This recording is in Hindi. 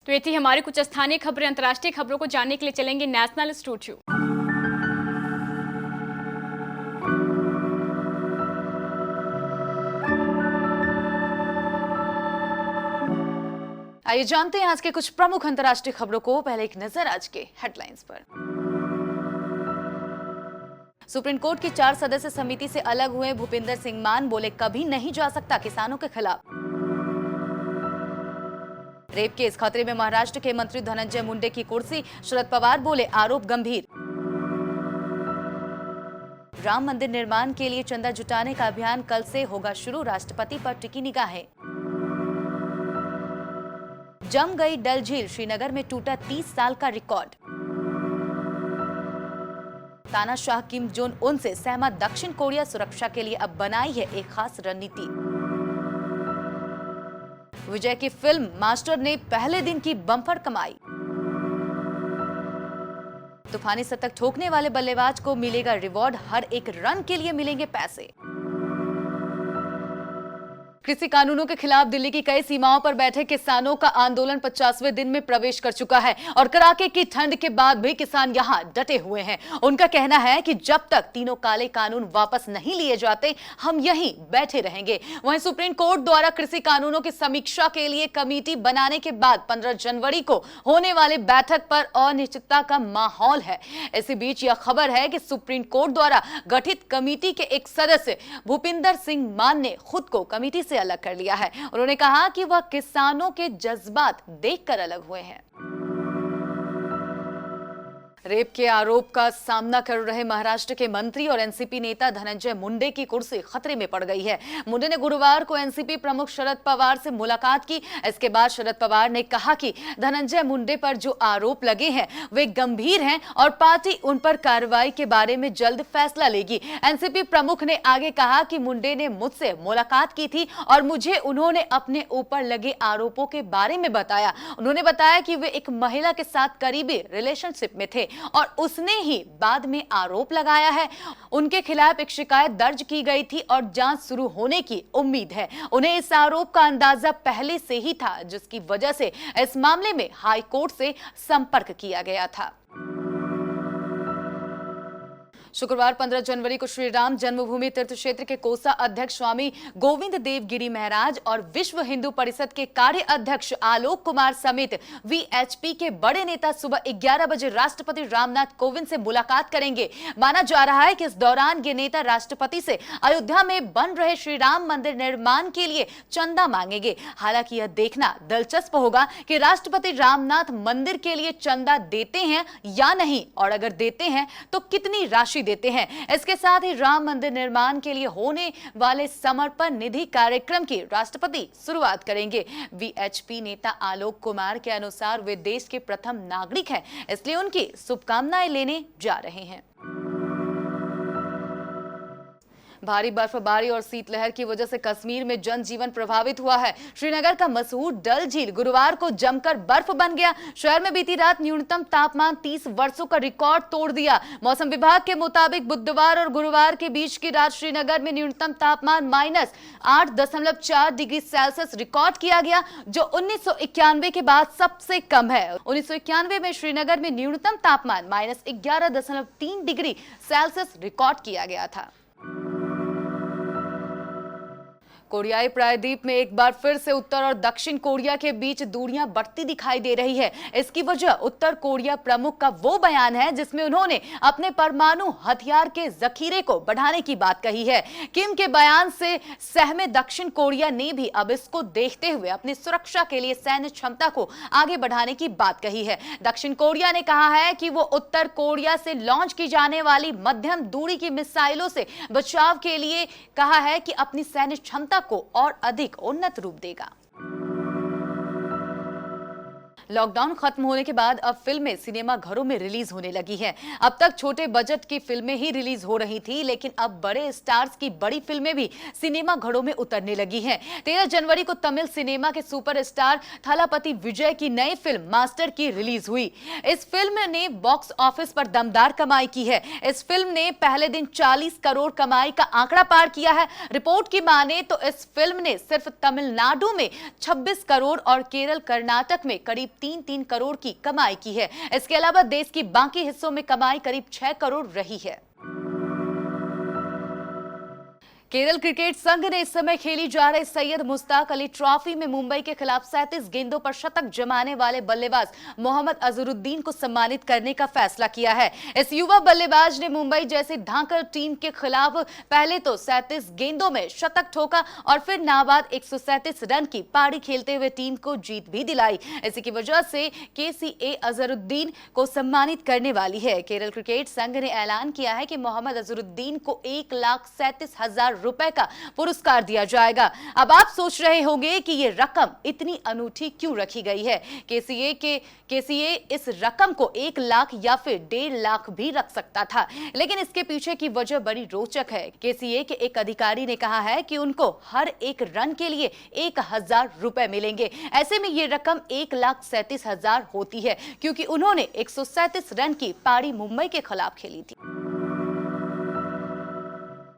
तो ये थी हमारी कुछ स्थानीय खबरें। अंतर्राष्ट्रीय खबरों को जानने के लिए चलेंगे नेशनल स्टूडियो। आइए जानते हैं आज के कुछ प्रमुख अंतर्राष्ट्रीय खबरों को। पहले एक नजर आज के हेडलाइंस पर। सुप्रीम कोर्ट की 4 सदस्य समिति से अलग हुए भूपिंदर सिंह मान, बोले कभी नहीं जा सकता किसानों के खिलाफ। रेप केस खतरे में महाराष्ट्र के मंत्री धनंजय मुंडे की कुर्सी, शरद पवार बोले आरोप गंभीर। राम मंदिर निर्माण के लिए चंदा जुटाने का अभियान कल से होगा शुरू, राष्ट्रपति पर टिकी निगाहें। जम गई डल झील, श्रीनगर में टूटा 30 साल का रिकॉर्ड। तानाशाह किम जोंग उन से सहमत दक्षिण कोरिया, सुरक्षा के लिए अब बनाई है एक खास रणनीति। विजय की फिल्म मास्टर ने पहले दिन की बम्पर कमाई। तूफानी शतक ठोकने वाले बल्लेबाज को मिलेगा रिवॉर्ड, हर एक रन के लिए मिलेंगे पैसे। कृषि कानूनों के खिलाफ दिल्ली की कई सीमाओं पर बैठे किसानों का आंदोलन 50वें दिन में प्रवेश कर चुका है और कड़ाके की ठंड के बाद भी किसान यहां डटे हुए हैं। उनका कहना है कि जब तक तीनों काले कानून वापस नहीं लिए जाते हम यहीं बैठे रहेंगे। वहीं सुप्रीम कोर्ट द्वारा कृषि कानूनों की समीक्षा के लिए कमेटी बनाने के बाद 15 जनवरी को होने वाले बैठक पर अनिश्चितता का माहौल है। इसी बीच यह खबर है कि सुप्रीम कोर्ट द्वारा गठित कमेटी के एक सदस्य भूपिंदर सिंह मान ने खुद को कमेटी से अलग कर लिया है। उन्होंने कहा कि वह किसानों के जज्बात देखकर अलग हुए हैं। रेप के आरोप का सामना कर रहे महाराष्ट्र के मंत्री और एनसीपी नेता धनंजय मुंडे की कुर्सी खतरे में पड़ गई है। मुंडे ने गुरुवार को एनसीपी प्रमुख शरद पवार से मुलाकात की। इसके बाद शरद पवार ने कहा कि धनंजय मुंडे पर जो आरोप लगे हैं वे गंभीर हैं और पार्टी उन पर कार्रवाई के बारे में जल्द फैसला लेगी। एनसीपी प्रमुख ने आगे कहा कि मुंडे ने मुझसे मुलाकात की थी और मुझे उन्होंने अपने ऊपर लगे आरोपों के बारे में बताया। उन्होंने बताया कि वे एक महिला के साथ करीबी रिलेशनशिप में थे और उसने ही बाद में आरोप लगाया है। उनके खिलाफ एक शिकायत दर्ज की गई थी और जांच शुरू होने की उम्मीद है। उन्हें इस आरोप का अंदाजा पहले से ही था, जिसकी वजह से इस मामले में हाई कोर्ट से संपर्क किया गया था। शुक्रवार 15 जनवरी को श्री राम जन्मभूमि तीर्थ क्षेत्र के कोसा अध्यक्ष स्वामी गोविंद देव गिरी महाराज और विश्व हिंदू परिषद के कार्य अध्यक्ष आलोक कुमार समेत वीएचपी के बड़े नेता सुबह 11 बजे राष्ट्रपति रामनाथ कोविंद से मुलाकात करेंगे। माना जा रहा है कि इस दौरान ये नेता राष्ट्रपति से अयोध्या में बन रहे श्री राम मंदिर निर्माण के लिए चंदा मांगेंगे। हालांकि यह देखना दिलचस्प होगा कि राष्ट्रपति रामनाथ मंदिर के लिए चंदा देते हैं या नहीं, और अगर देते हैं तो कितनी राशि देते हैं। इसके साथ ही राम मंदिर निर्माण के लिए होने वाले समर्पण निधि कार्यक्रम की राष्ट्रपति शुरुआत करेंगे। वीएचपी नेता आलोक कुमार के अनुसार वे देश के प्रथम नागरिक हैं, इसलिए उनकी शुभकामनाएं लेने जा रहे हैं। भारी बर्फबारी और शीतलहर की वजह से कश्मीर में जनजीवन प्रभावित हुआ है। श्रीनगर का मशहूर डल झील गुरुवार को जमकर बर्फ बन गया। शहर में बीती रात न्यूनतम तापमान 30 वर्षों का रिकॉर्ड तोड़ दिया। मौसम विभाग के मुताबिक बुधवार और गुरुवार के बीच की रात श्रीनगर में न्यूनतम तापमान -8.4 डिग्री सेल्सियस रिकॉर्ड किया गया, जो 1991 के बाद सबसे कम है। 1991 में श्रीनगर में न्यूनतम तापमान -11.3 डिग्री सेल्सियस रिकॉर्ड किया गया था। कोरियाई प्रायद्वीप में एक बार फिर से उत्तर और दक्षिण कोरिया के बीच दूरियां बढ़ती दिखाई दे रही है। इसकी वजह उत्तर कोरिया प्रमुख का वो बयान है जिसमें उन्होंने अपने परमाणु हथियार के जखीरे को बढ़ाने की बात कही है। किम के बयान से सहमे दक्षिण कोरिया ने भी अब इसको देखते हुए अपनी सुरक्षा के लिए सैन्य क्षमता को आगे बढ़ाने की बात कही है। दक्षिण कोरिया ने कहा है कि वो उत्तर कोरिया से लॉन्च की जाने वाली मध्यम दूरी की मिसाइलों से बचाव के लिए कहा है कि अपनी सैन्य क्षमता को और अधिक उन्नत रूप देगा। लॉकडाउन खत्म होने के बाद अब फिल्में सिनेमा घरों में रिलीज होने लगी हैं। अब तक छोटे बजट की फिल्में ही रिलीज हो रही थी, लेकिन अब बड़े स्टार्स की बड़ी फिल्में भी सिनेमा घरों में उतरने लगी हैं। 13 जनवरी को तमिल सिनेमा के सुपरस्टार थलापति विजय की नई फिल्म मास्टर की रिलीज हुई। इस फिल्म ने बॉक्स ऑफिस पर दमदार कमाई की है। इस फिल्म ने पहले दिन 40 करोड़ कमाई का आंकड़ा पार किया है। रिपोर्ट की माने तो इस फिल्म ने सिर्फ तमिलनाडु में 26 करोड़ और केरल कर्नाटक में करीब करीब 3-3 करोड़ की कमाई की है। इसके अलावा देश की बाकी हिस्सों में कमाई करीब 6 करोड़ रही है। केरल क्रिकेट संघ ने इस समय खेली जा रही सैयद मुश्ताक अली ट्रॉफी में मुंबई के खिलाफ 37 गेंदों पर शतक जमाने वाले बल्लेबाज मोहम्मद अजहरुद्दीन को सम्मानित करने का फैसला किया है। इस युवा बल्लेबाज ने मुंबई जैसी धांकड़ टीम के खिलाफ पहले तो 37 गेंदों में शतक ठोका और फिर नाबाद 137 रन की पारी खेलते हुए टीम को जीत भी दिलाई। इसी की वजह से केसीए अजहरुद्दीन को सम्मानित करने वाली है। केरल क्रिकेट संघ ने ऐलान किया है कि मोहम्मद अजहरुद्दीन को 1,37,000 रुपए का पुरस्कार दिया जाएगा। अब आप सोच रहे होंगे कि ये रकम इतनी अनूठी क्यों रखी गई है। केसीए इस रकम को 1 लाख या फिर 1.5 लाख भी रख सकता था, लेकिन इसके पीछे की वजह बड़ी रोचक है। केसीए के एक अधिकारी ने कहा है कि उनको हर एक रन के लिए 1,000 रुपए मिलेंगे। ऐसे में ये रकम 1,37,000 होती है क्योंकि उन्होंने 137 रन की पारी मुंबई के खिलाफ खेली थी।